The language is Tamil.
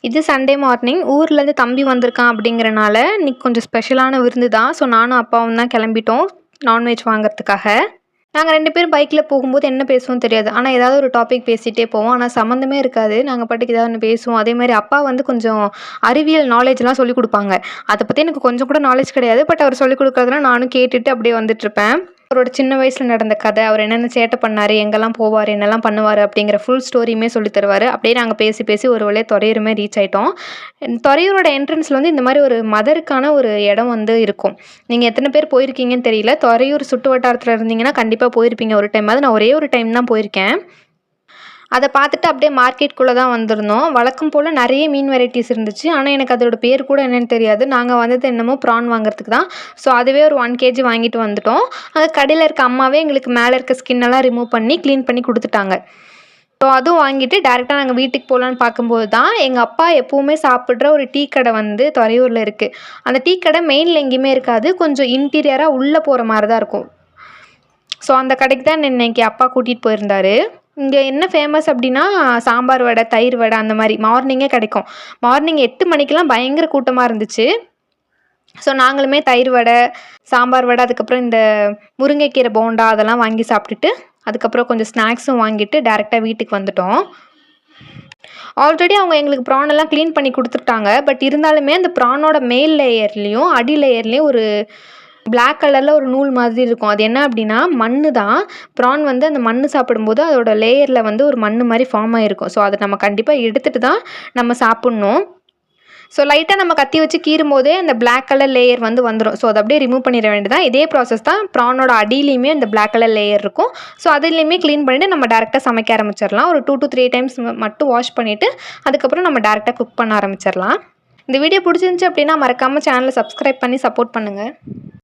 இது சண்டே மார்னிங் ஊர்லேருந்து தம்பி வந்திருக்கான் அப்படிங்கிறனால இன்னைக்கு கொஞ்சம் ஸ்பெஷலான விருந்து தான். ஸோ நானும் அப்பாவும் தான் கிளம்பிட்டோம் நான்வெஜ் வாங்குறதுக்காக. நாங்கள் 2 பேரும் பைக்கில் போகும்போது என்ன பேசுவோம் தெரியாது. ஆனால் ஏதாவது ஒரு டாபிக் பேசிகிட்டே போவோம். ஆனால் சம்மந்தமே இருக்காது. நாங்கள் பாட்டுக்கு ஏதாவது ஒன்று பேசுவோம். அதேமாதிரி அப்பா வந்து கொஞ்சம் அறிவியல் நாலேஜ்லாம் சொல்லிக் கொடுப்பாங்க. அதை பற்றி எனக்கு கொஞ்சம் கூட நாலேஜ் கிடையாது. பட் அவர் சொல்லிக் கொடுக்குறதெல்லாம் நானும் கேட்டுட்டு அப்படியே வந்துட்டுருப்பேன். அவரோட சின்ன வயசில் நடந்த கதை, அவர் என்னென்ன சேட்டை பண்ணார், எங்கெல்லாம் போவார், என்னெல்லாம் பண்ணுவார் அப்படிங்கிற ஃபுல் ஸ்டோரியுமே சொல்லி தருவார். அப்படியே நாங்கள் பேசி பேசி ஒரு வழியாக துறையூருமே ரீச் ஆகிட்டோம். துறையூரோட என்ட்ரன்ஸில் வந்து இந்த மாதிரி ஒரு மதருக்கான ஒரு இடம் வந்து இருக்கும். நீங்கள் எத்தனை பேர் போயிருக்கீங்கன்னு தெரியல. துறையூர் சுற்று வட்டாரத்தில் இருந்தீங்கன்னா கண்டிப்பாக போயிருப்பீங்க ஒரு டைம். நான் ஒரே ஒரு டைம் தான் போயிருக்கேன். அதை பார்த்துட்டு அப்படியே மார்க்கெட்குள்ளே தான் வந்திருந்தோம். வழக்கம் போல் நிறைய மீன் வெரைட்டிஸ் இருந்துச்சு. ஆனால் எனக்கு அதோட பேர் கூட என்னென்னு தெரியாது. நாங்கள் வந்தது என்னமோ ப்ரான் வாங்குறதுக்கு தான். ஸோ அதுவே ஒரு 1 kg வாங்கிட்டு வந்துட்டோம். அங்கே கடையில் இருக்க அம்மாவே எங்களுக்கு மேலே இருக்க ஸ்கின்னெல்லாம் ரிமூவ் பண்ணி க்ளீன் பண்ணி கொடுத்துட்டாங்க. ஸோ அதுவும் வாங்கிட்டு டேரெக்டாக நாங்கள் வீட்டுக்கு போகலான்னு பார்க்கும்போது தான் எங்கள் அப்பா எப்போவுமே சாப்பிட்ற ஒரு டீ கடை வந்து துறையூரில் இருக்குது. அந்த டீ கடை மெயினில் எங்கேயுமே இருக்காது. கொஞ்சம் இன்டீரியராக உள்ளே போகிற மாதிரி தான் இருக்கும். ஸோ அந்த கடைக்கு தான் இன்னைக்கு அப்பா கூட்டிகிட்டு போயிருந்தார். இங்கே என்ன ஃபேமஸ் அப்படின்னா சாம்பார் வடை, தயிர் வடை அந்த மாதிரி மார்னிங்கே கிடைக்கும். மார்னிங் 8 மணிக்கெலாம் பயங்கர கூட்டமாக இருந்துச்சு. ஸோ நாங்களுமே தயிர் வடை, சாம்பார் வடை, அதுக்கப்புறம் இந்த முருங்கைக்கீரை போண்டா அதெல்லாம் வாங்கி சாப்பிட்டுட்டு அதுக்கப்புறம் கொஞ்சம் ஸ்நாக்ஸும் வாங்கிட்டு டேரெக்டாக வீட்டுக்கு வந்துட்டோம். ஆல்ரெடி அவங்க எங்களுக்கு ப்ரானெல்லாம் க்ளீன் பண்ணி கொடுத்துட்டாங்க. பட் இருந்தாலுமே அந்த ப்ரானோட மேல் லேயர்லேயும் அடி லேயர்லேயும் ஒரு பிளாக் கலரில் ஒரு நூல் மாதிரி இருக்கும். அது என்ன அப்படின்னா மண் தான். ப்ரான் வந்து அந்த மண் சாப்பிடும்போது அதோட லேயரில் வந்து ஒரு மண் மாதிரி ஃபார்ம் ஆகிருக்கும். ஸோ அதை நம்ம கண்டிப்பாக எடுத்துகிட்டு தான் நம்ம சாப்பிட்ணும். ஸோ லைட்டாக நம்ம கத்தி வச்சு கீறும் போதே அந்த பிளாக் கலர் லேயர் வந்து வந்துடும். ஸோ அதை அப்படியே ரிமூவ் பண்ணிட வேண்டியதான். இதே ப்ராசஸ் தான் ப்ரானோட அடியிலையுமே அந்த பிளாக் கலர் லேயர் இருக்கும். ஸோ அதுலேயுமே க்ளீன் பண்ணிவிட்டு நம்ம டேரெக்டாக சமைக்க ஆரம்பிச்சிடலாம். ஒரு 2 to 3 டைம்ஸ் மட்டும் வாஷ் பண்ணிவிட்டு அதுக்கப்புறம் நம்ம டேரெக்டாக குக் பண்ண ஆரம்பிச்சிடலாம். இந்த வீடியோ பிடிச்சிருந்துச்சி அப்படின்னா மறக்காமல் சேனலை சப்ஸ்கிரைப் பண்ணி சப்போர்ட் பண்ணுங்கள்.